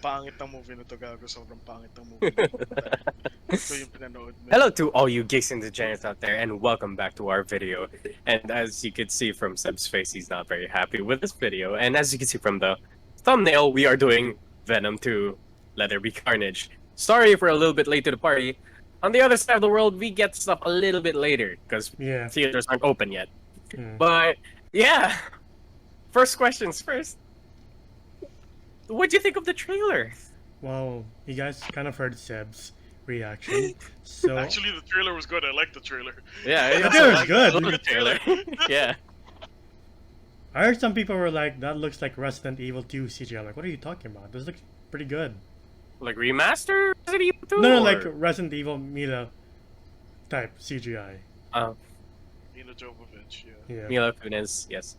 pangit ng movie na to, gago. Sobrang pangit ng movie na to. Ito yung pinanood mo. Hello to all you geeks and degenerates out there, and welcome back to our video. And as you can see from Seb's face, he's not very happy with this video. And as you can see from the thumbnail, we are doing Venom 2, Let There Be Carnage. Sorry if we're a little bit late to the party. On the other side of the world, we get stuff a little bit later, because theaters aren't open yet. But, yeah. First questions first. What'd you think of the trailer? Well, you guys kind of heard Seb's reaction. So Actually, the trailer was good. I liked the trailer. Yeah, the trailer's good. I love the trailer. Yeah. I heard some people were like, "That looks like Resident Evil 2 CGI." I'm like, what are you talking about? This looks pretty good. Like remaster Resident Evil 2? No, like Resident Evil Mila type CGI. Oh. Mila Jovovich, Yeah. Mila Kunis, yes.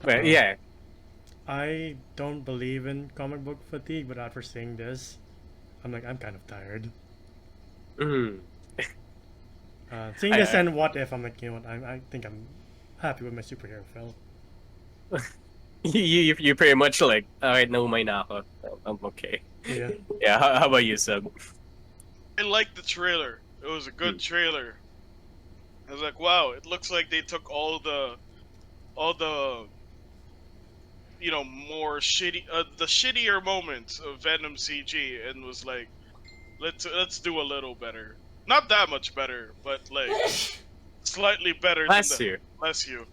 But yeah. I don't believe in comic book fatigue, but after seeing this, I'm kind of tired. Seeing this and What If, I'm like, you know what? I think I'm happy with my superhero film. you pretty much like, alright, naumay na ako. I'm okay. Yeah. Yeah, how about you, Seb? I liked the trailer. It was a good trailer. I was like, wow, it looks like they took all the you know, more shitty the shittier moments of Venom CG and was like, let's do a little better. Not that much better, but like slightly better Last than year. Bless you.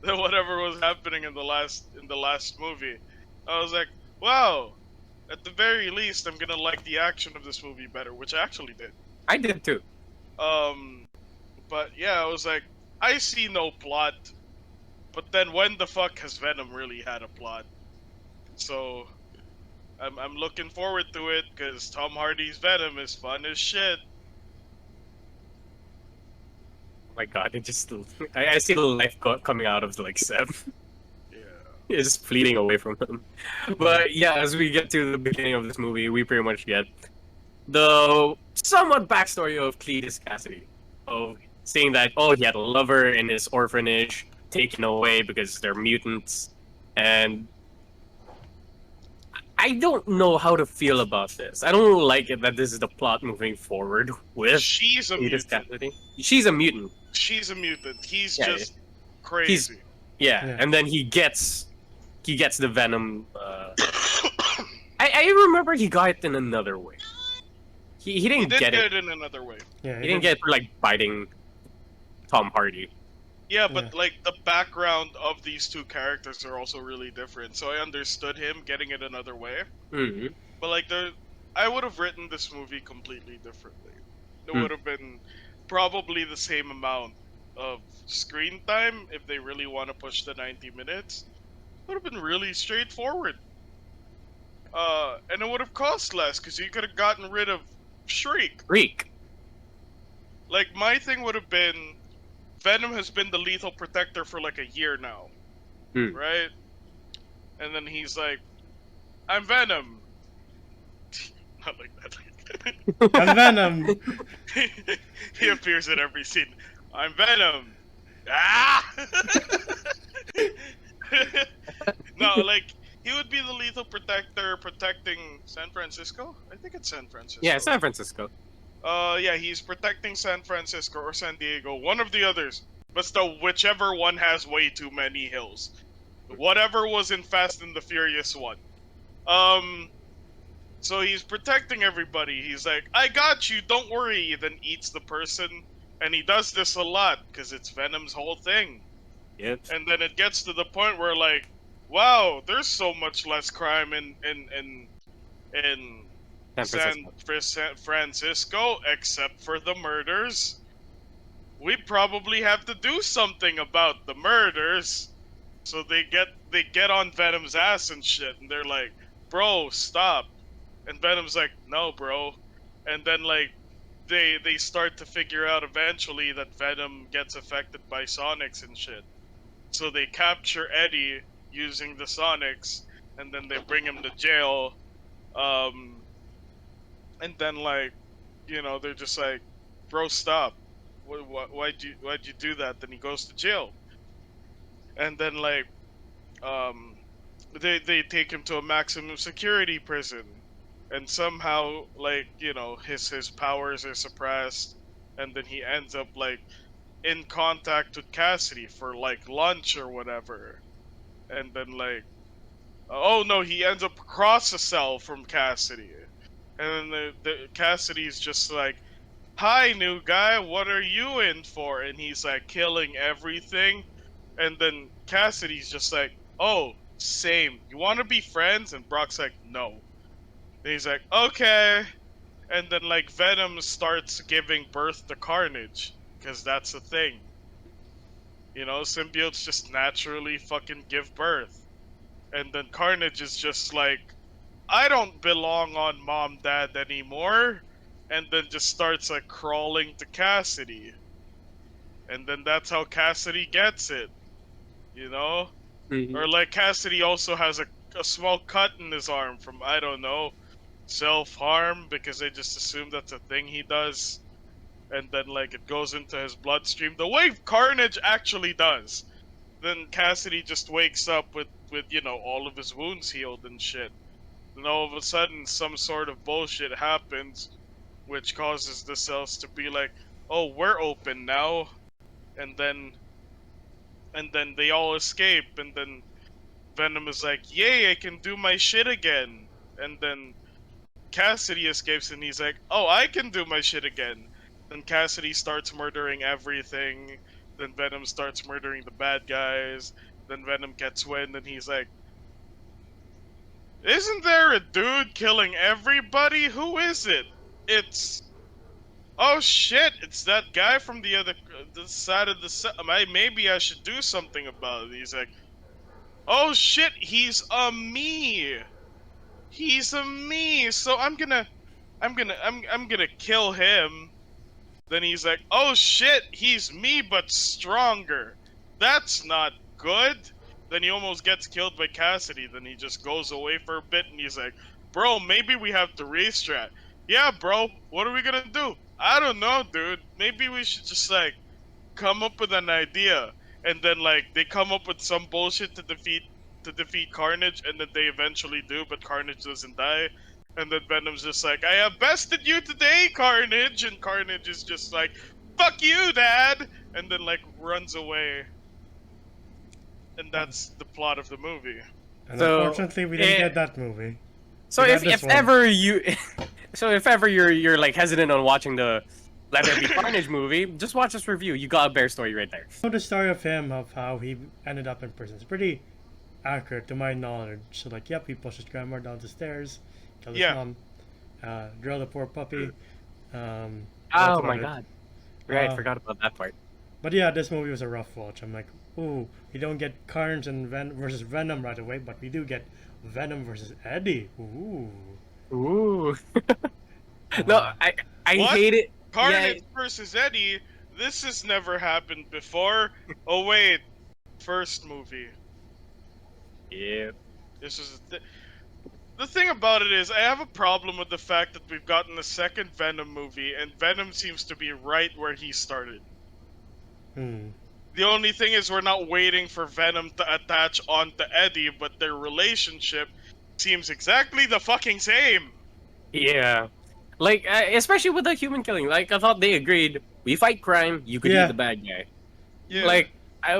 Than whatever was happening in the last movie. I was like, wow, at the very least I'm gonna like the action of this movie better, which I actually did. I did too. But yeah, I was like, I see no plot. But then when the fuck has Venom really had a plot? So I'm looking forward to it because Tom Hardy's Venom is fun as shit. Oh my god, it just I see the life coming out of like Seb. Yeah. It's just fleeting away from him. But yeah, as we get to the beginning of this movie, we pretty much get the somewhat backstory of Cletus Cassidy. Of seeing that, oh, he had a lover in his orphanage, taken away because they're mutants, and I don't know how to feel about this. I don't like it that this is the plot moving forward with She's a Cletus mutant. Cassidy. She's a mutant. She's a mutant. He's Yeah, just crazy. Yeah, and then he gets the Venom. I remember he got it in another way. He didn't did get it in another way. Yeah. He didn't get it for like biting Tom Hardy. Yeah, but like the background of these two characters are also really different. So I understood him getting it another way. Mm-hmm. But like I would have written this movie completely differently. It would have been probably the same amount of screen time if they really want to push the 90 minutes. It would have been really straightforward. And it would have cost less because you could have gotten rid of Shriek. Like my thing would have been, Venom has been the lethal protector for like a year now, right? And then he's like, I'm Venom. Not like that. I'm Venom. He appears in every scene. I'm Venom. Ah! No, like, he would be the lethal protector protecting San Francisco? I think it's San Francisco. Yeah, San Francisco. Yeah, he's protecting San Francisco or San Diego, one of the others. But still, whichever one has way too many hills. Whatever was in Fast and the Furious 1. So he's protecting everybody. He's like, I got you, don't worry. He then eats the person. And he does this a lot, because it's Venom's whole thing. Yep. And then it gets to the point where, like, wow, there's so much less crime in San Francisco, except for the murders. We probably have to do something about the murders. So they get on Venom's ass and shit, and they're like, bro, stop. And Venom's like, no, bro. And then like they start to figure out eventually that Venom gets affected by Sonics and shit. So they capture Eddie using the Sonics, and then they bring him to jail. And then like, you know, they're just like, bro, stop. Why'd you do that? Then he goes to jail. And then like, they take him to a maximum security prison, and somehow, like, his powers are suppressed, and then he ends up like in contact with Cassidy for like lunch or whatever, and then like, oh no, he ends up across the cell from Cassidy, and then the Cassidy's just like, "Hi, new guy, what are you in for?" And he's like killing everything, and then Cassidy's just like, "Oh, same. You want to be friends?" And Brock's like, "No." And he's like, "Okay." And then like Venom starts giving birth to Carnage, because that's the thing. Symbiotes just naturally fucking give birth. And then Carnage is just like, "I don't belong on Mom Dad anymore." And then just starts like crawling to Cassidy. And then that's how Cassidy gets it, you know? Mhm. Or like Cassidy also has a small cut in his arm from, I don't know, self-harm, because they just assume that's a thing he does. And then like it goes into his bloodstream the way Carnage actually does. Then Cassidy just wakes up with all of his wounds healed and shit. And all of a sudden some sort of bullshit happens which causes the cells to be like, "Oh, we're open now." And then they all escape, and then Venom is like, "Yay, I can do my shit again." And then Cassidy escapes and he's like, "Oh, I can do my shit again." Then Cassidy starts murdering everything. Then Venom starts murdering the bad guys. Then Venom gets wind and he's like, "Isn't there a dude killing everybody? Who is it?" It's Oh shit! It's that guy from the side of the set. Maybe I should do something about it. He's like, "Oh shit! He's a me. He's a me. So I'm gonna kill him." Then he's like, "Oh shit! He's me but stronger. That's not good." Then he almost gets killed by Cassidy. Then he just goes away for a bit and he's like, "Bro, maybe we have to restrat." "Yeah, bro. What are we gonna do?" "I don't know, dude. Maybe we should just like come up with an idea." And then like they come up with some bullshit to defeat Carnage, and then they eventually do, but Carnage doesn't die. And then Venom's just like, "I have bested you today, Carnage," and Carnage is just like, "Fuck you, Dad," and then like runs away. And that's the plot of the movie. And So, unfortunately, we didn't get that movie. so We got if this if one. ever you, so if ever you're like hesitant on watching the Let There Be Carnage movie, just watch this review. You got a bear story right there. The story of him, of how he ended up in prison, is pretty accurate to my knowledge. So, like, yep, he pushed his grandma down the stairs, killed his Yeah. mom, drilled a poor puppy. That's Oh about my it. god! Right, Uh, forgot about that part. But yeah, this movie was a rough watch. I'm like, ooh, we don't get Carnage and versus Venom right away, but we do get Venom versus Eddie. Ooh. Ooh. No, I What? hate it. Carnage versus Eddie. This has never happened before. Oh wait, first movie. Yeah. This is the thing about it is I have a problem with the fact that we've gotten a second Venom movie, and Venom seems to be right where he started. Hmm. The only thing is we're not waiting for Venom to attach onto Eddie, but their relationship seems exactly the fucking same. Yeah. Like, especially with the human killing. Like, I thought they agreed. We fight crime. You could be Yeah. the bad guy. Yeah. Like,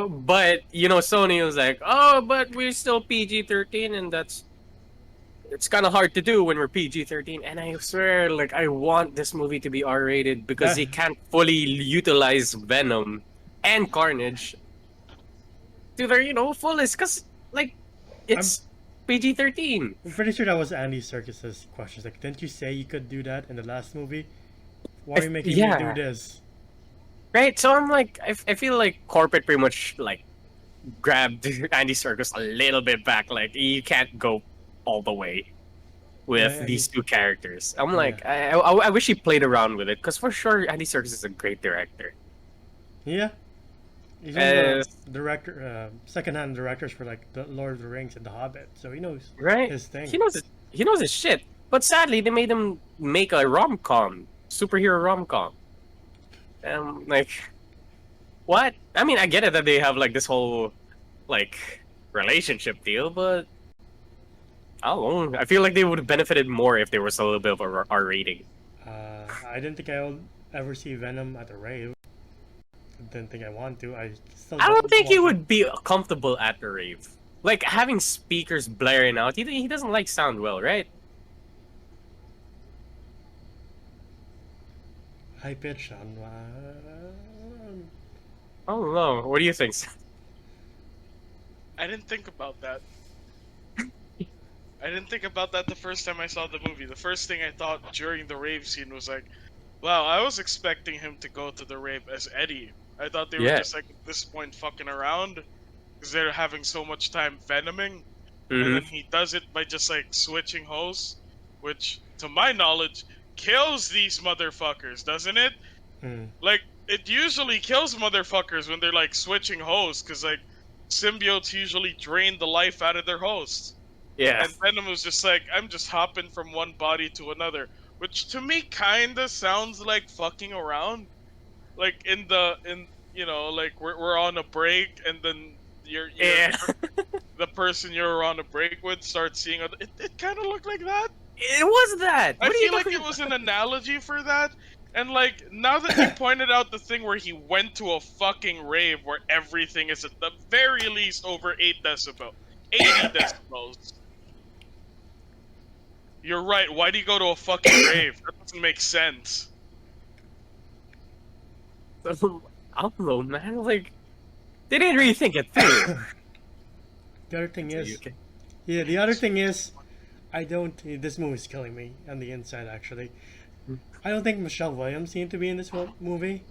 but Sony was like, "Oh, but we're still PG-13, and it's kind of hard to do when we're PG-13." And I swear, like, I want this movie to be R-rated because they can't fully utilize Venom and Carnage to their fullest. Cause like, it's PG-13. I'm pretty sure that was Andy Serkis's questions. Like, didn't you say you could do that in the last movie? Why are you making me do this? Right, so I'm like, I feel like corporate pretty much like grabbed Andy Serkis a little bit back. Like, you can't go all the way with Yeah, these two characters. I'm Yeah. like, I wish he played around with it, because for sure Andy Serkis is a great director. Yeah. He's one of Uh, the director, second-hand directors for like the Lord of the Rings and The Hobbit, so he knows right? his thing. He knows his shit. But sadly, they made him make a rom-com, superhero rom-com. Like, what? I mean, I get it that they have like this whole like relationship deal, but I don't know. I feel like they would have benefited more if there was a little bit of a R rating. I didn't think I'll ever see Venom at a rave. Didn't think I want to. I still I don't think he want to. would be comfortable at the rave. Like having speakers blaring out. He doesn't like sound well, right? High pitch on. I don't know. What do you think? I didn't think about that. I didn't think about that the first time I saw the movie. The first thing I thought during the rave scene was like, wow, I was expecting him to go to the rave as Eddie. I thought they were Yeah. just like at this point fucking around because they're having so much time venoming. Mm-hmm. And then he does it by just like switching hosts, which to my knowledge kills these motherfuckers, doesn't it? Hmm. Like, it usually kills motherfuckers when they're like switching hosts because like symbiotes usually drain the life out of their hosts. Yeah. And Venom was just like, I'm just hopping from one body to another, which to me kinda sounds like fucking around. Like in you know, like we're on a break and then you're Yeah. the person you're on a break with starts seeing it kind of looked like that. It was that. I What are you feel like talking it was an analogy for that. And like now that you pointed out the thing where he went to a fucking rave where everything is at the very least over 80 decibels. You're right. Why do you go to a fucking rave? That doesn't make sense. about? I don't know, man. Like, they didn't really think it through. The other thing is, Okay. yeah, the other thing is, I don't. This movie's killing me on the inside. Actually, I don't think Michelle Williams needed to be in this movie.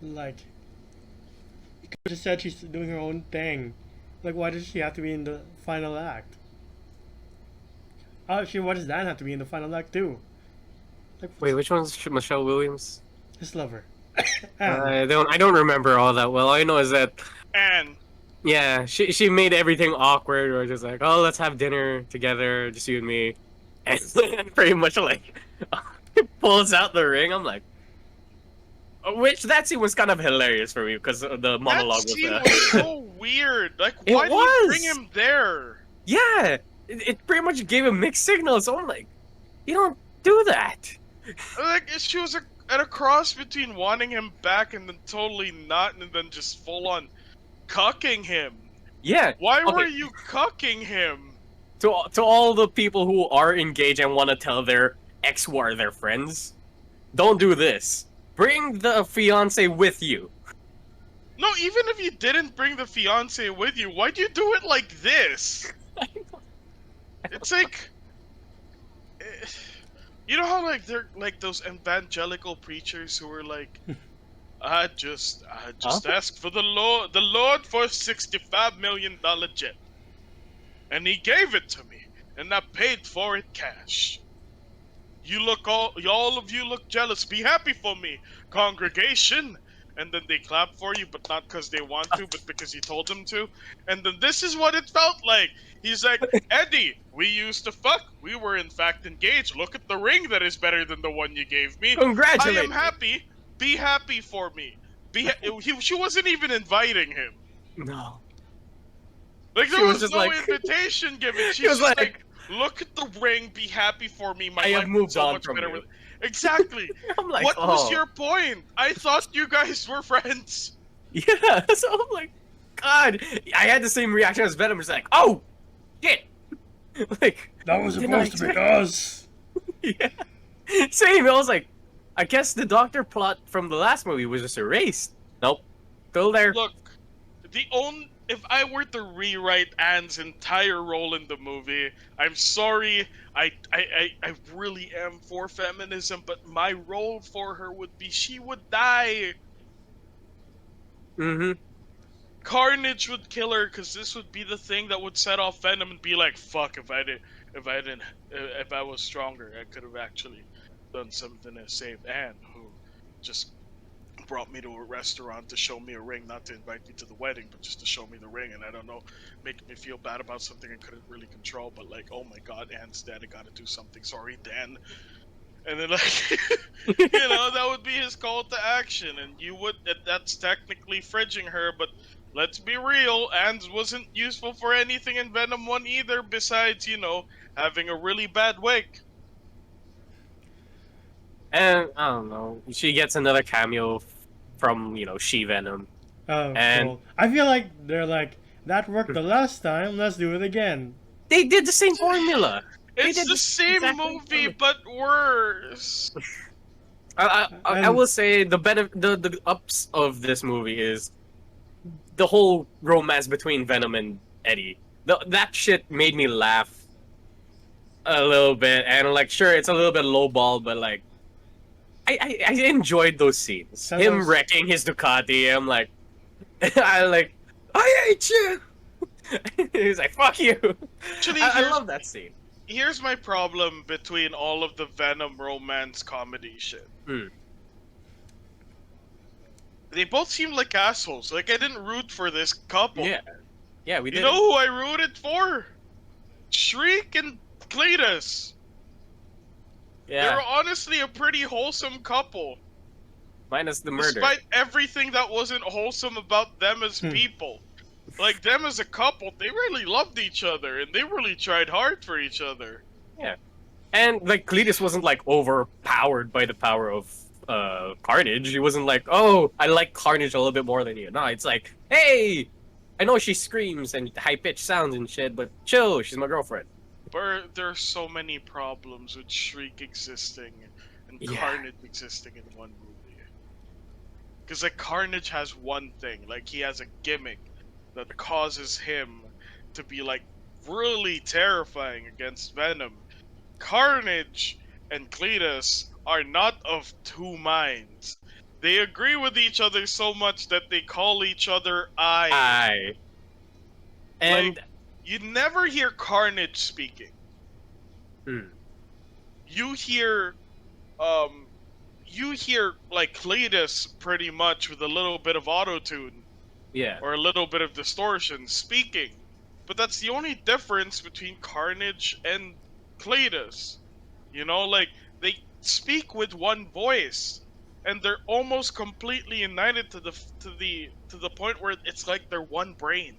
Like, you could have said she's doing her own thing. Like, why does she have to be in the final act? Oh, why does Dan have to be in the final act too? Like, Wait, which one's Michelle Williams? his lover. I don't remember all that well. All I know is that And yeah, she made everything awkward. Or just like, oh, let's have dinner together, just you and me, and then pretty much like pulls out the ring. I'm like, which that scene was kind of hilarious for me because the monologue that scene was. was so weird. Like, It why did you bring was. him there? Yeah, it pretty much gave him mixed signals. So I'm like, you don't do that. Like, she was at a cross between wanting him back and then totally not, and then just full on cucking him. Yeah. Why okay. were you cucking him? To all the people who are engaged and want to tell their ex who are their friends, don't do this. Bring the fiance with you. No, even if you didn't bring the fiance with you, why'd you do it like this? It's like, you know how like they're like those evangelical preachers who are like, I just asked for the Lord for $65 million jet, and He gave it to me, and I paid for it cash. All of you look jealous. Be happy for me, congregation. And then they clap for you, but not because they want to, but because you told them to. And then this is what it felt like. He's like, Eddie, we used to fuck. We were in fact engaged. Look at the ring that is better than the one you gave me. Congratulations. I am happy. Be happy for me. She wasn't even inviting him. No. Like, She there was was just no like- invitation given. She's She was just like, look at the ring. Be happy for me. My I have life moved is so on much from better you. with. Exactly. I'm like, What oh. was your point? I thought you guys were friends. Yeah, so I'm like, God. I had the same reaction as Venom. Just like, oh, shit. Like, that was didn't I supposed to be expect- us. yeah. Same. I was like, I guess the doctor plot from the last movie was just erased. Nope. Still there. Look, if I were to rewrite Anne's entire role in the movie, I'm sorry, I really am for feminism, but my role for her would be she would die. Mm-hmm. Carnage would kill her because this would be the thing that would set off Venom and be like, fuck, if I was stronger, I could have actually done something to save Anne, who just brought me to a restaurant to show me a ring, not to invite me to the wedding, but just to show me the ring, and I don't know, make me feel bad about something I couldn't really control, but like, oh my god, Anne's dead, I gotta do something, sorry, Dan. And then like, you know, that would be his call to action, and that's technically fridging her, but let's be real, and wasn't useful for anything in Venom 1 either, besides, having a really bad wig. And I don't know, she gets another cameo from She-Venom, Oh, and cool. I feel like they're like, that worked the last time, let's do it again. they did the same formula. They It's did the same exact movie, formula. but worse. I will say the ups of this movie is the whole romance between Venom and Eddie. That shit made me laugh a little bit, and like, sure, it's a little bit lowball, but like, I enjoyed those scenes. So Him those- wrecking his Ducati. I'm like, I hate you. He's like, fuck you. Actually, I love that scene. here's my problem between all of the Venom romance comedy shit. Hmm. They both seem like assholes. Like, I didn't root for this couple. Yeah, we did. You know who I rooted for? Shriek and Cletus. They Yeah, were honestly a pretty wholesome couple. minus the murder. Despite everything that wasn't wholesome about them as Hmm. people. Like, them as a couple, they really loved each other, and they really tried hard for each other. And like, Cletus wasn't like overpowered by the power of Carnage. He wasn't like, oh, I like Carnage a little bit more than you. No, it's like, hey, I know she screams and high pitched sounds and shit, but chill, she's my girlfriend. But there are so many problems with Shriek existing and Yeah. Carnage existing in one movie. Because, like, Carnage has one thing. Like, he has a gimmick that causes him to be, like, really terrifying against Venom. Carnage and Cletus are not of two minds. They agree with each other so much that they call each other I. And You never hear Carnage speaking. Hmm. You hear, like, Cletus pretty much with a little bit of auto-tune yeah, or a little bit of distortion speaking. But that's the only difference between Carnage and Cletus. Like, they speak with one voice, and they're almost completely united to the point where it's like they're one brain.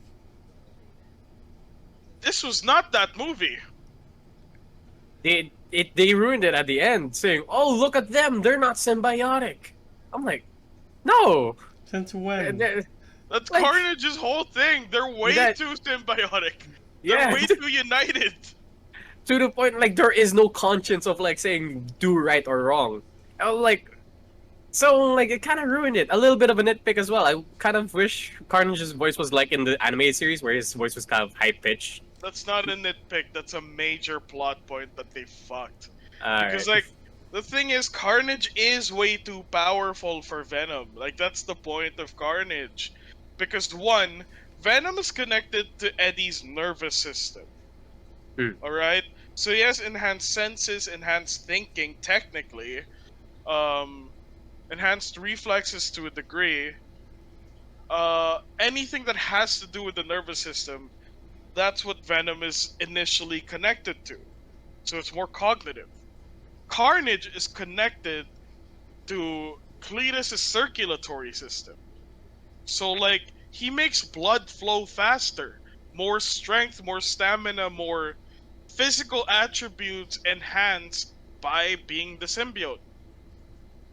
This was not that movie. they ruined it at the end, saying, "Oh, look at them, they're not symbiotic." I'm like, no. Since when? That's Like- Carnage's whole thing. They're way That- too symbiotic. They're Yeah, way too united. to the point like there is no conscience of like saying do right or wrong. Like, so like it kind of ruined it. A little bit of a nitpick as well. I kind of wish Carnage's voice was like in the animated series where his voice was kind of high pitched. That's not a nitpick. That's a major plot point that they fucked. Alright. Because, like, the thing is, Carnage is way too powerful for Venom. Like, that's the point of Carnage. Because, one, Venom is connected to Eddie's nervous system. Alright? So he has enhanced senses, enhanced thinking, technically. Enhanced reflexes to a degree. Anything that has to do with the nervous system, that's what Venom is initially connected to. So it's more cognitive. Carnage is connected to Cletus' circulatory system. So, like, he makes blood flow faster. More strength, more stamina, more physical attributes enhanced by being the symbiote.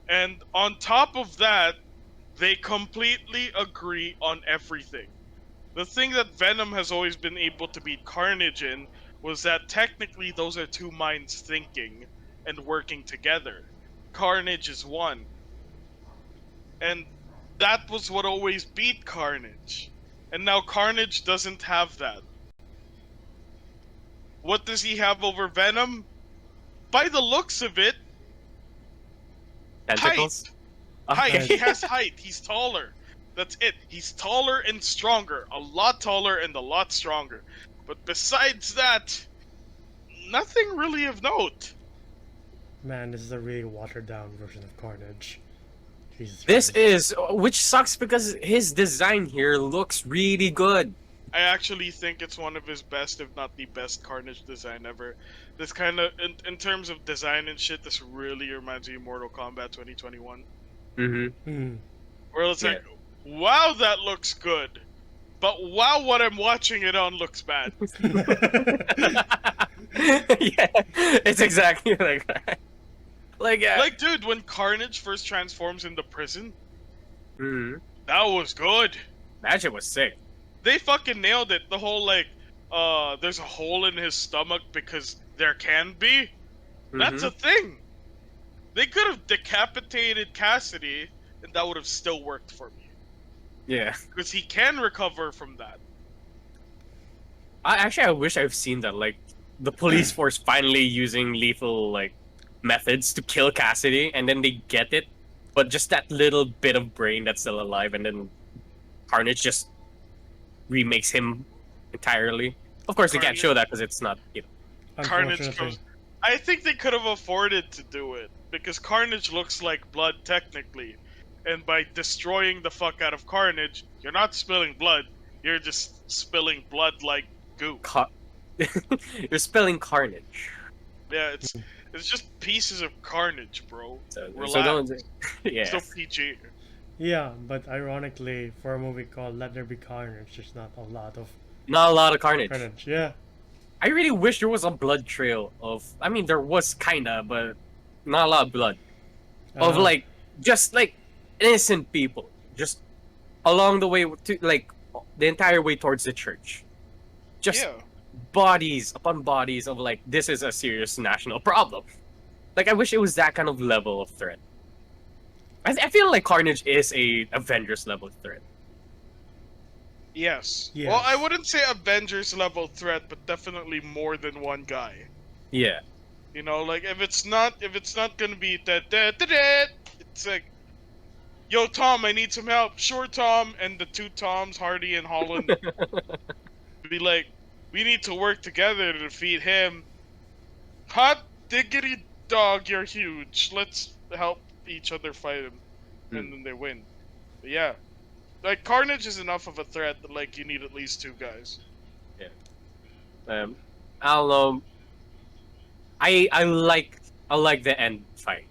And on top of that, they completely agree on everything. The thing that Venom has always been able to beat Carnage in was that technically those are two minds thinking and working together. Carnage is one. And that was what always beat Carnage. And now Carnage doesn't have that. What does he have over Venom? By the looks of it, Tentacles? height. Okay. He has height. He's taller. That's it. He's taller and stronger. A lot taller and a lot stronger. But besides that, nothing really of note. Man, this is a really watered down version of Carnage. Jesus This Christ. is, which sucks because his design here looks really good. I actually think it's one of his best, if not the best, Carnage design ever. This kind of, in terms of design and shit, this really reminds me of Mortal Kombat 2021. Mm-hmm. Hmm. Where it's Yeah. like, wow, that looks good. but wow, what I'm watching it on looks bad. Yeah, it's exactly like that. Like, yeah. Like, dude, when Carnage first transforms into prison, Mhm. that was good. That shit was sick. They fucking nailed it. The whole like, there's a hole in his stomach because there can be. That's Mhm. a thing. They could have decapitated Cassidy, and that would have still worked for me. Yeah. Because he can recover from that. I wish I've seen that. Like, the police force finally using lethal like methods to kill Cassidy, and then they get it, but just that little bit of brain that's still alive, and then Carnage just remakes him entirely. Of course, they can't Carnage- show that because it's not, you know. Carnage Unfortunately. goes. I think they could have afforded to do it because Carnage looks like blood technically, and by destroying the fuck out of Carnage, you're not spilling blood. You're just spilling blood like goo. You're spelling Carnage. Yeah, it's just pieces of Carnage, bro. So Relax. don't. Yeah. Still PG. Yeah, but ironically, for a movie called Let There Be Carnage, there's not a lot of Not a lot of Carnage. carnage. Yeah. I really wish there was a blood trail of. I mean, there was kinda, but not a lot of blood. Of like, just like innocent people, just along the way to like the entire way towards the church. Just Yeah. bodies upon bodies of like, this is a serious national problem. Like, I wish it was that kind of level of threat. I feel like Carnage is a Avengers level threat. Yes. Yes. Well, I wouldn't say Avengers level threat, but definitely more than one guy. Yeah. You know, like if it's not gonna be that, it's like, yo Tom, I need some help. Sure, Tom, and the two Toms, Hardy and Holland, be like, we need to work together to defeat him. Hot diggity dog, you're huge. Let's help each other fight him, and then they win. But yeah, like Carnage is enough of a threat that like you need at least two guys. I don't know. I like the end fight,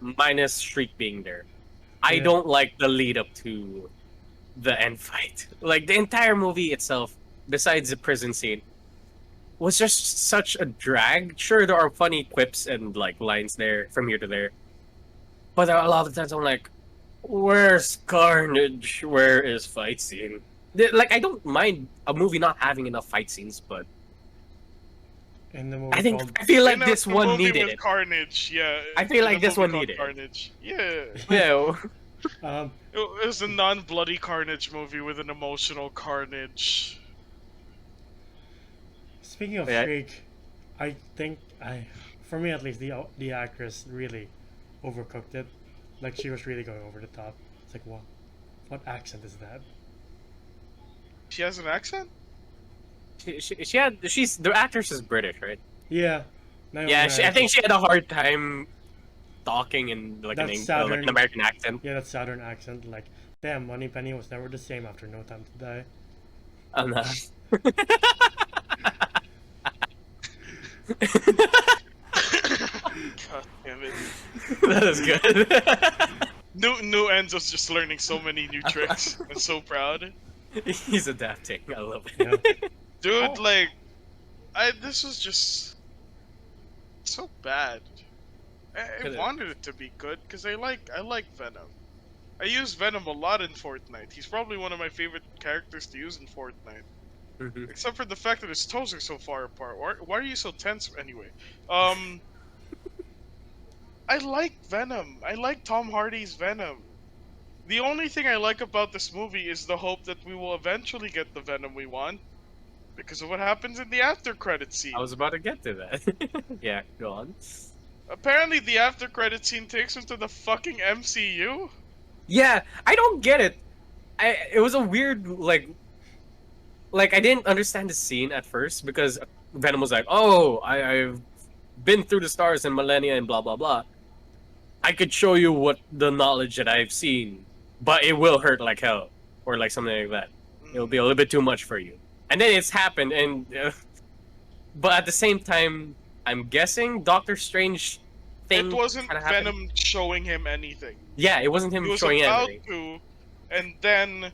minus Shriek being there. I Yeah. don't like the lead up to the end fight. Like, the entire movie itself, besides the prison scene, was just such a drag. Sure, there are funny quips and like lines there from here to there, but there are a lot of times I'm like, where's Carnage? Where is fight scene? Like, I don't mind a movie not having enough fight scenes, but in the movie called I feel like In a this one movie needed with it. Carnage, yeah. I feel in like a this movie one called needed it. Carnage. Yeah. Yeah. It was a non-bloody Carnage movie with an emotional Carnage. Speaking of Yeah. Shriek, I think for me at least, the actress really overcooked it. Like, she was really going over the top. It's like, what accent is that? She has an accent? She's the actress is British, right? Yeah. Naomi Yeah, I Harris. think she had a hard time talking in like That's like Southern. an American accent. Yeah, that southern accent. Like, damn, Moneypenny was never the same after No Time to Die. Oh no. God damn it. That is good. New Enzo's just learning so many new tricks. I'm so proud. He's adapting. I love it. Yeah. Dude, like, this was just so bad. I Could've- wanted it to be good because I like Venom. I use Venom a lot in Fortnite. He's probably one of my favorite characters to use in Fortnite. Mhm. Except for the fact that his toes are so far apart. Why are you so tense? Anyway, I like Venom. I like Tom Hardy's Venom. The only thing I like about this movie is the hope that we will eventually get the Venom we want, because of what happens in the after credit scene. I was about to get to that. Yeah, go on. Apparently, the after credit scene takes him to the fucking MCU. Yeah, I don't get it. It was a weird like I didn't understand the scene at first because Venom was like, "Oh, I've been through the stars and millennia and blah blah blah. I could show you what the knowledge that I've seen, but it will hurt like hell, or like something like that. It'll be a little bit too much for you." And then it's happened, and but at the same time, I'm guessing Doctor Strange thing. It wasn't kinda happened. Venom showing him anything. Yeah, it wasn't him He was showing about anything. to, and then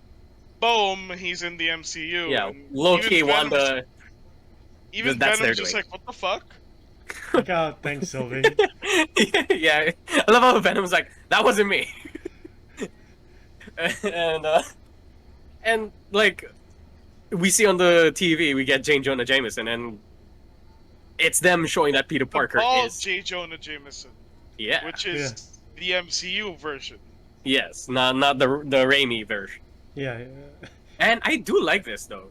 boom, he's in the MCU. Yeah, and Loki, even Venom's, Wanda. even that's their Venom's just doing. like, what the fuck? Like, oh, thanks, Sylvie. Yeah, I love how Venom's like, that wasn't me. and and like we see on the TV, we get Jane Jonah Jameson, and it's them showing that Peter The Parker bald is J. Jonah Jameson, yeah, which is the MCU version. yes, not the Raimi version. Yeah. And I do like this though,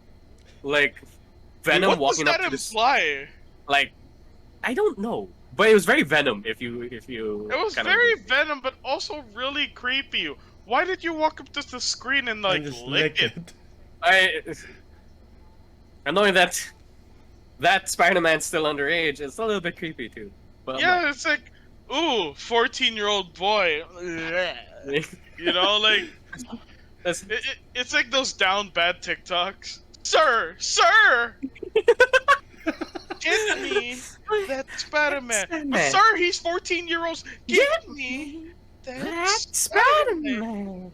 like Venom What does walking up that to this, imply? like I don't know, but it was very Venom. If you It was kind very Venom, but also really creepy. Why did you walk up to the screen and like And just lick it? I knowing that Spider-Man's still underage, it's a little bit creepy too. But Yeah, it's like, ooh, 14-year-old boy. You know, like that's, it's like those down bad TikToks. Sir, get me that Spider-Man. But sir, he's 14-year-olds. Get me that Spider-Man.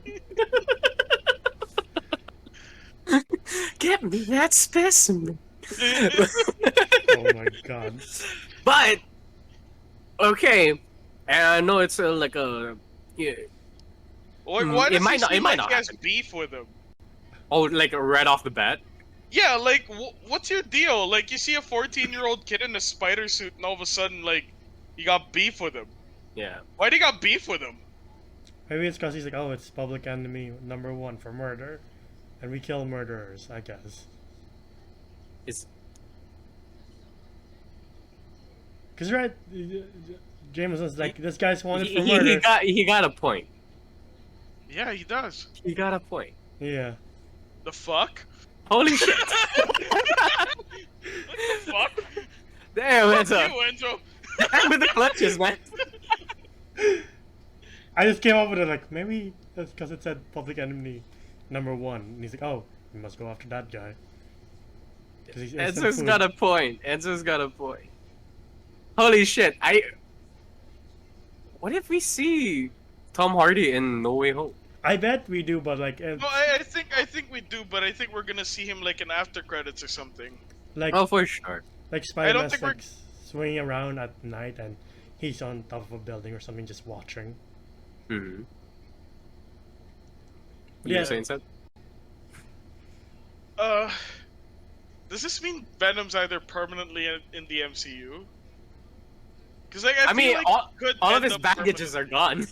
Get me that specimen. Oh my god. But okay, and I know it's like a yeah, Why it does might he not- it seem might like not he has happen. beef with him? oh like right off the bat. Yeah, like, what's your deal? Like, you see a 14-year-old kid in a spider suit, and all of a sudden, like, you got beef with him. Yeah, Why do you got beef with him? Maybe it's because he's like, oh, it's public enemy #1 for murder. And we kill murderers, I guess. it's Because, right, Jameson's like, this guy's wanted for he murder. he got a point. Yeah, he does. He got a point. Yeah. The fuck? Holy shit! What the fuck? Damn, that's Fuck a you, Enzo. with the clutches, man. I just came up with it like, maybe that's because it said public enemy #1. And he's like, oh, we must go after that guy. 'Cause he's instant Enzo's food. got a point. Enzo's got a point. Holy shit! What if we see Tom Hardy in No Way Home? I bet we do, but like, No, I think we do, but I think we're gonna see him like in after credits or something. like, Oh, for sure. like I don't Spider-Man's think like swinging around at night and he's on top of a building or something just watching. Mm-hmm. Yeah. You saying something? Does this mean Venom's either permanently in the MCU? Because like, I feel mean, like all he could of end his up baggages are gone.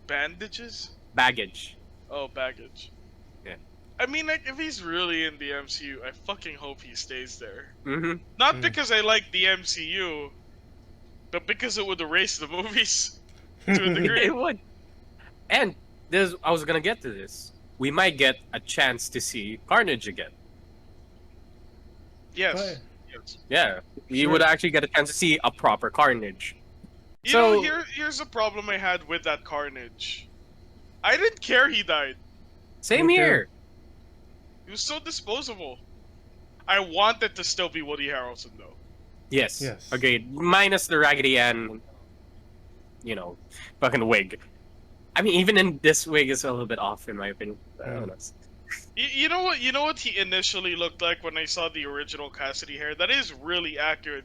bandages. Baggage. Oh, baggage. Yeah. I mean, like, if he's really in the MCU, I fucking hope he stays there. Mm-hmm. Not Mm. because I like the MCU, but because it would erase the movies to a degree. It would. And I was gonna get to this. We might get a chance to see Carnage again. Yes. But- Yes. Yeah, you Sure. would actually get a chance to see a proper Carnage. You So- know, here's a problem I had with that Carnage. I didn't care he died. Same Me too. here. He was so disposable. I wanted to still be Woody Harrelson though. Yes. Yes. Agreed. Minus the Raggedy Ann, fucking wig. I mean, even in this wig is a little bit off in my opinion. I don't know. You know what? You know what he initially looked like when I saw the original Cassidy hair. That is really accurate,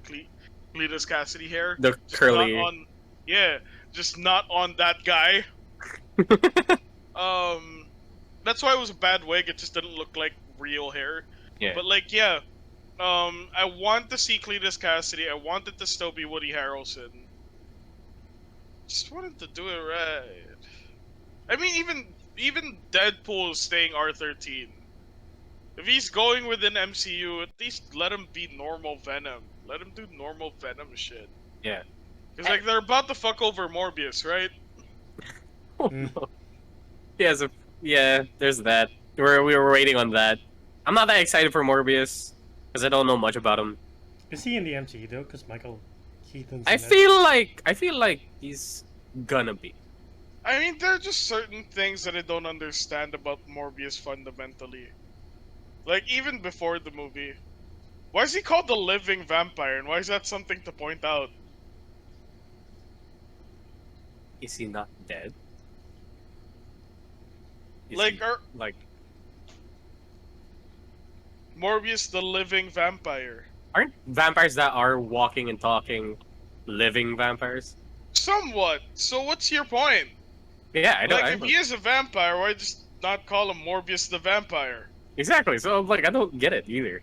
Cletus Cassidy hair. The Just curly. Not on, yeah, just not on that guy. That's why it was a bad wig. It just didn't look like real hair. Yeah. But like, yeah, I want to see Cletus Cassidy. I wanted to still be Woody Harrelson. Just wanted to do it right. I mean, even Deadpool is staying R13. If he's going with an MCU, at least let him be normal Venom. Let him do normal Venom shit. Yeah. Because like they're about to fuck over Morbius, right? Mm. Yeah, there's that. We were waiting on that. I'm not that excited for Morbius because I don't know much about him. Is he in the MCU though? Because Michael Keaton's I in it. feel like he's gonna be. I mean, there are just certain things that I don't understand about Morbius fundamentally. Like, even before the movie. Why is he called the living vampire, and why is that something to point out? Is he not dead? Like, are like Morbius the living vampire? aren't vampires that are walking and talking living vampires? Somewhat. So what's your point? Yeah, I don't. Like, I if don't he is a vampire, why just not call him Morbius the vampire? exactly. So like, I don't get it either.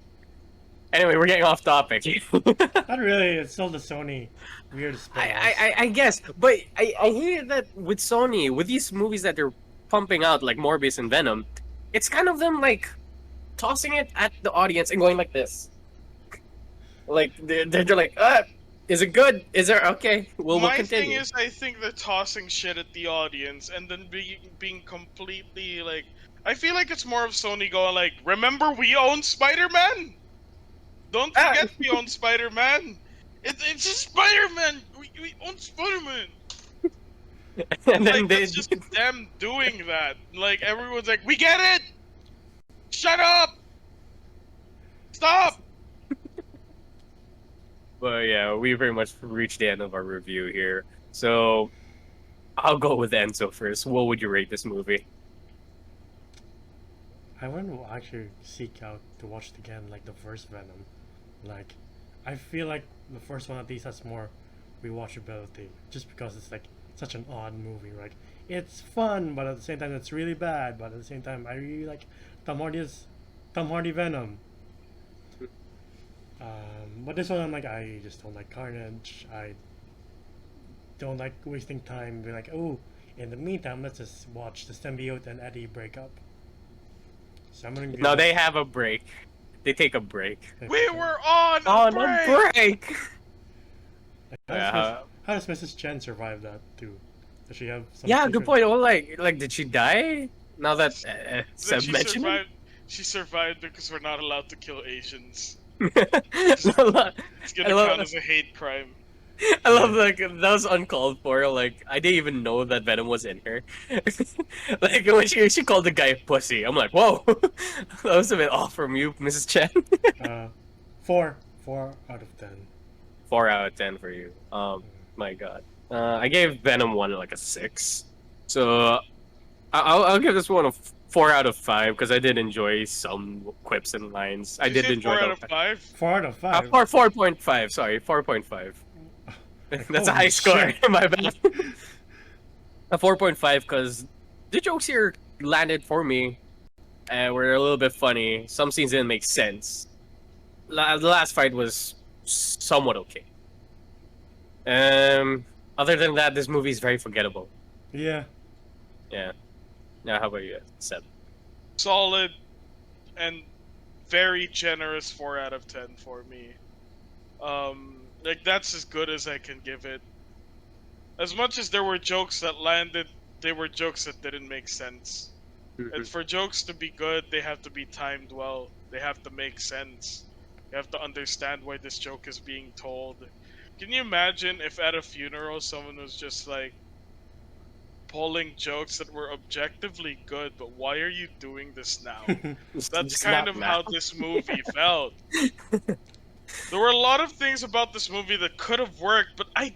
Anyway, we're getting off topic. Not really. It's still the Sony weird spin-offs. I guess, but I hear that with Sony, with these movies that they're pumping out, like Morbius and Venom, it's kind of them like tossing it at the audience and going like this. Like they're like, is it good? Is there okay? We'll My continue. thing is, I think they're tossing shit at the audience and then being completely like. I feel like it's more of Sony going like, "Remember, we own Spider-Man. Don't forget, we own Spider-Man. It's a Spider-Man. We own Spider-Man." And then Like, they that's just them doing that. Like, everyone's like, "We get it. Shut up. Stop." But yeah, we pretty much reached the end of our review here. So I'll go with Enzo first. What would you rate this movie? I wouldn't actually seek out to watch it again like the first Venom. Like, I feel like the first one at least has more rewatchability, just because it's like such an odd movie. Like, it's fun, but at the same time it's really bad. But at the same time, I really like Tom Hardy Venom. But this one, I'm like, I just don't like Carnage. I don't like wasting time. Be like, oh, in the meantime, let's just watch the symbiote and Eddie break up. So I'm gonna give No, it- they have a break. They take a break. We were on a On break. a break. Like, Yeah. how does Mrs. Chen survive that too? Does she have some Yeah, secret- good point. Well, like, did she die? Now that Seb She mentioned it. survived. She survived because we're not allowed to kill Asians. I love, It's gonna I love- count as a hate crime. like that was uncalled for. Like I didn't even know that Venom was in her. Like when she called the guy pussy, I'm like, whoa, that was a bit off from you, Mrs. Chen. 4 out of 10. 4 out of 10 for you. My God. I gave Venom 1 like a 6. So I'll give this one a 4 out of 5 because I did enjoy some quips and lines. I You did say enjoy 4 out them. of 5. 4 out of 5. 4.5. Sorry, 4.5. That's a high Holy score. shit. My bad. A 4.5 because the jokes here landed for me and were a little bit funny. Some scenes didn't make sense. The last fight was somewhat okay. Other than that, this movie is very forgettable. Yeah. Yeah. Now, how about you, Seb? Solid and very generous 4 out of 10 for me. Like, that's as good as I can give it. As much as there were jokes that landed, they were jokes that didn't make sense. And for jokes to be good, they have to be timed well. They have to make sense. You have to understand why this joke is being told. Can you imagine if at a funeral someone was just like pulling jokes that were objectively good, but why are you doing this now? That's Just kind not of now. how this movie felt. There were a lot of things about this movie that could have worked, but I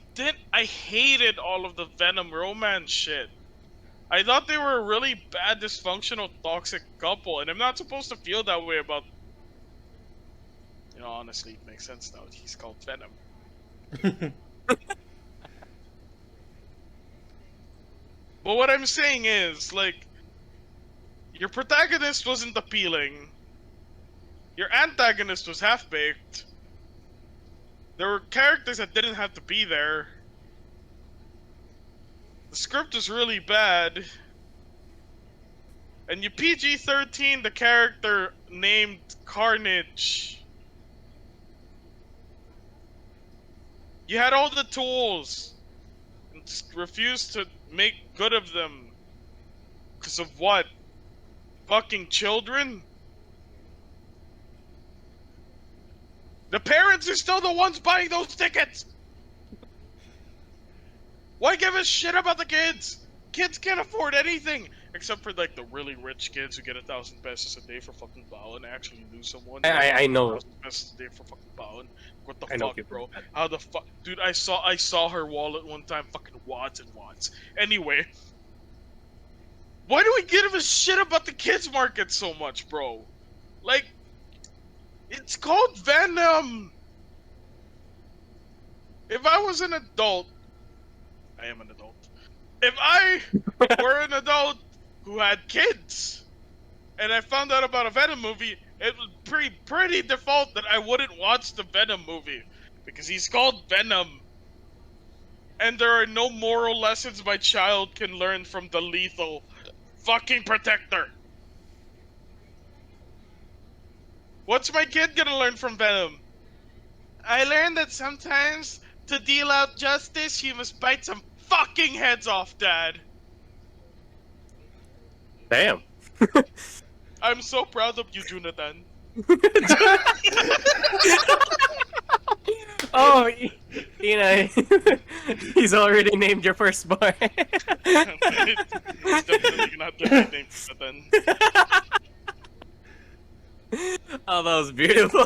hated all of the Venom romance shit. I thought they were a really bad, dysfunctional, toxic couple, and I'm not supposed to feel that way about... You know, honestly, it makes sense now. He's called Venom. But what I'm saying is, like, your protagonist wasn't appealing. Your antagonist was half-baked. There were characters that didn't have to be there. The script was really bad. And you PG-13 the character named Carnage. You had all the tools and just refused to make good of them. Because of what? Fucking children? The parents are still the ones buying those tickets! Why give a shit about the kids? Kids can't afford anything! Except for, like, the really rich kids who get 1,000 pesos a day for fucking bao, and I actually knew someone. I know. 1,000 pesos a day for fucking bao. What the I know fuck, people bro? like that. How the fuck? Dude, I saw her wallet one time, fucking wads and wads. Anyway. Why do we give a shit about the kids market so much, bro? Like, it's called Venom. If I was an adult, I am an adult. If I were an adult who had kids, and I found out about a Venom movie, it was pretty default that I wouldn't watch the Venom movie because he's called Venom, and there are no moral lessons my child can learn from the lethal fucking protector. What's my kid gonna learn from Venom? I learned that sometimes to deal out justice, you must bite some fucking heads off, Dad. Damn. I'm so proud of you, Jonathan. Oh, you know, he's already named your firstborn. It's definitely not the right name, Jonathan. Oh, that was beautiful.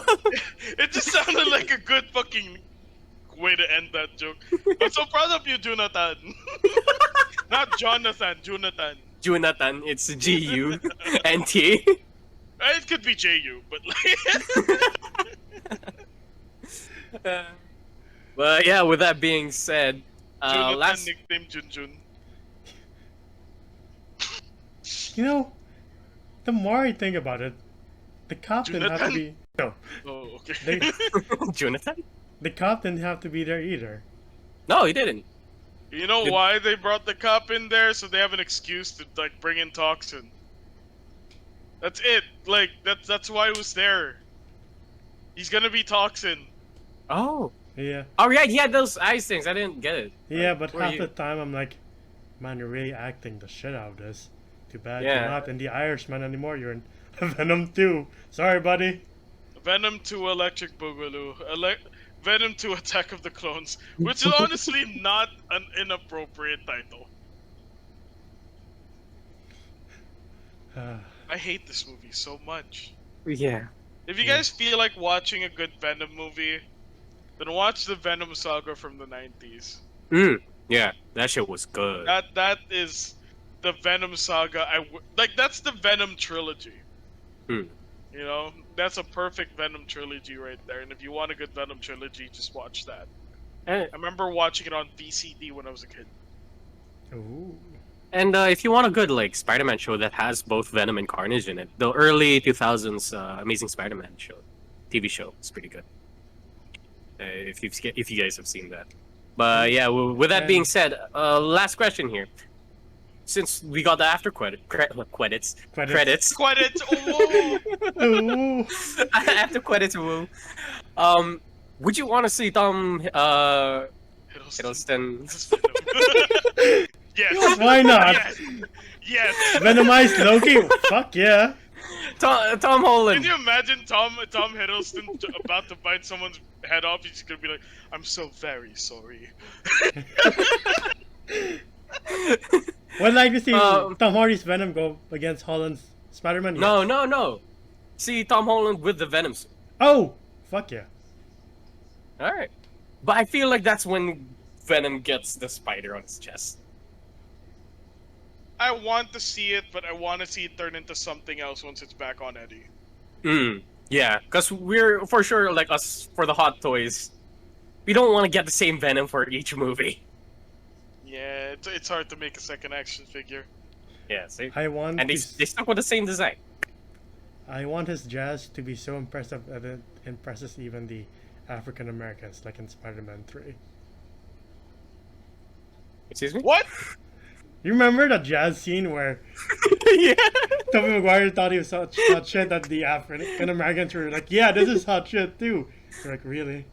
It just sounded like a good fucking way to end that joke. I'm so proud of you, Jonathan. Not Jonathan, Jonathan. Jonathan, it's G-U-N-T. It could be J-U, but like... Well, yeah, with that being said, Jonathan last... nickname Junjun. You know, the more I think about it, the cop didn't have to be. No, Oh, okay. Jonathan? the cop didn't have to be there either. No, he didn't. You know why they brought the cop in there? So they have an excuse to like bring in Toxin. That's it. Like that's why he was there. He's gonna be Toxin. Oh. Yeah, Oh, yeah, he had those ice things. I didn't get it. yeah, Like, but where half you- the time I'm like, man, you're really acting the shit out of this. Too bad Yeah. you're not in the Irishman anymore. You're in Venom 2. Sorry, buddy. Venom 2 Electric Boogaloo. Venom 2 Attack of the Clones. Which is honestly not an inappropriate title. I hate this movie so much. Yeah. If you guys feel like watching a good Venom movie, then watch the Venom saga from the 90s. Yeah, that shit was good. That is the Venom saga. That's the Venom trilogy. Hmm. You know, that's a perfect Venom trilogy right there. And if you want a good Venom trilogy, just watch that. And, I remember watching it on VCD when I was a kid. Ooh. if you want a good like Spider-Man show that has both Venom and Carnage in it, the early 2000s Amazing Spider-Man show, TV show, is pretty good. If you guys have seen that. But yeah, with that being said, last question here. Since we got the after credits. Credits. Oh, Ooh. After credits, woo. Would you want to see Tom Hiddleston? Yes. Why not? Yes. Yes. Venomized Loki? Fuck yeah. Tom Holland. Can you imagine Tom Hiddleston about to bite someone's head off? He's just gonna be like, "I'm so very sorry." Would like to see Um, Tom Hardy's Venom go against Holland's Spider-Man? No. See Tom Holland with the Venom suit. Oh, fuck yeah. All right, but I feel like that's when Venom gets the spider on his chest. I want to see it, but I want to see it turn into something else once it's back on Eddie. Yeah, because we're for sure like us for the hot toys. We don't want to get the same Venom for each movie. Yeah, it's hard to make a second action figure. Yeah, see, I want and they stuck with the same design. I want his jazz to be so impressive that it impresses even the African Americans, like in Spider-Man 3. Excuse me. What? You remember that jazz scene where Yeah. Tobey Maguire thought he was such hot shit that the African Americans were like, "Yeah, this is hot shit too." You're like, really?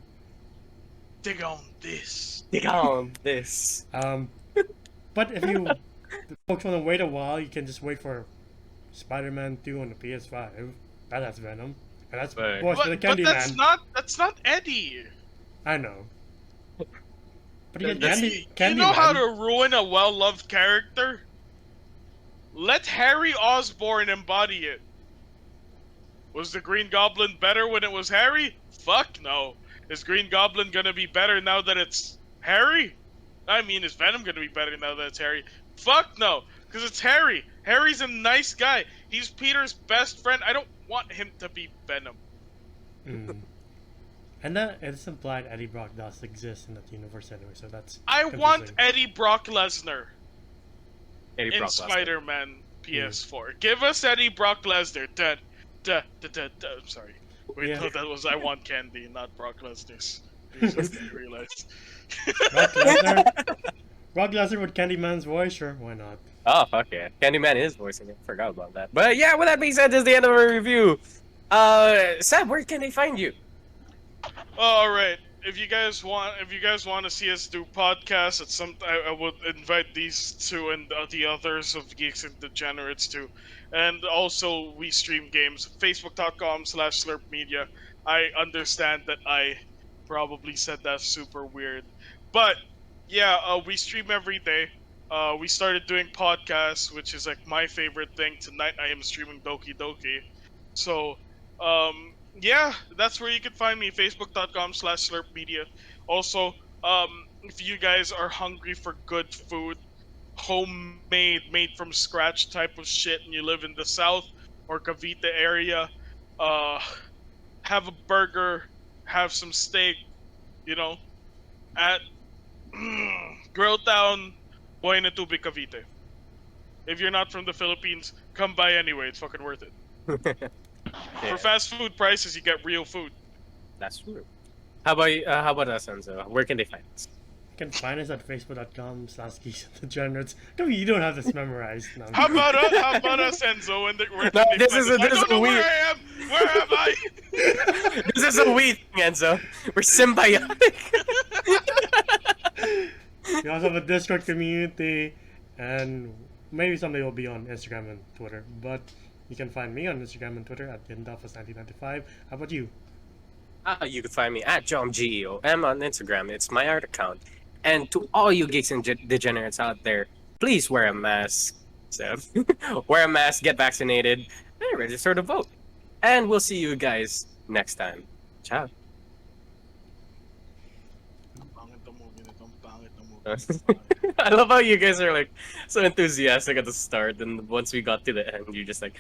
Dig on this. Dig on this. But if you folks want to wait a while, you can just wait for Spider-Man 2 on the PS5. That has Venom, and that's Right. Boys for the But that's Candyman. not Eddie. I know. But you get That's- Candyman. You know how to ruin a well-loved character? Let Harry Osborn embody it. Was the Green Goblin better when it was Harry? Fuck no. Is Green Goblin gonna be better now that it's Harry? I mean, is Venom gonna be better now that it's Harry? Fuck no. Because it's Harry. Harry's a nice guy. He's Peter's best friend. I don't want him to be Venom. And that it's implied Eddie Brock does exist in that universe anyway, so that's I confusing. want Eddie Brock Lesnar Eddie in Brock Lesnar. Spider-Man PS4. Give us Eddie Brock Lesnar. I'm sorry. Wait, Yeah. no, that was I Want Candy, not Brock Lesnar's. I realized. Brock Lesnar. Brock Lesnar with Candyman's voice, sure, why not? Oh, fuck yeah. Candyman is voicing it. Forgot about that. But yeah, with that being said, this is the end of our review. Seb, where can they find you? All right. If you guys want to see us do podcasts, at some I would invite these two and the others of Geeks and Degenerates too, and also we stream games. Facebook.com/slurpmedia. I understand that I probably said that super weird, but yeah, we stream every day. We started doing podcasts, which is like my favorite thing. Tonight I am streaming Doki Doki, so yeah, that's where you can find me, facebook.com/slurpmedia. Also, if you guys are hungry for good food, homemade, made from scratch type of shit, and you live in the South or Cavite area, have a burger, have some steak, you know, at Grill Town, Buena Tubi, Cavite. If you're not from the Philippines, come by anyway, it's fucking worth it. For fast food prices, you get real food. That's true. How about you, how about us, Enzo? Where can they find us? You can find us at facebook.com/geeksanddegenerates. Come on, you don't have this memorized. No, How about us, Enzo? And where No, can they this find is us? a- this I is don't a know where weird- I am. Where am I? This is a we thing, Enzo. We're symbiotic. We also have a Discord community, and maybe someday we'll be on Instagram and Twitter. But you can find me on Instagram and Twitter at Indofus1995. How about you? You can find me at JomGeom on Instagram. It's my art account. And to all you geeks and degenerates out there, please wear a mask. So, wear a mask, get vaccinated, and register to vote. And we'll see you guys next time. Ciao. I love how you guys are like so enthusiastic at the start, and once we got to the end, you're just like.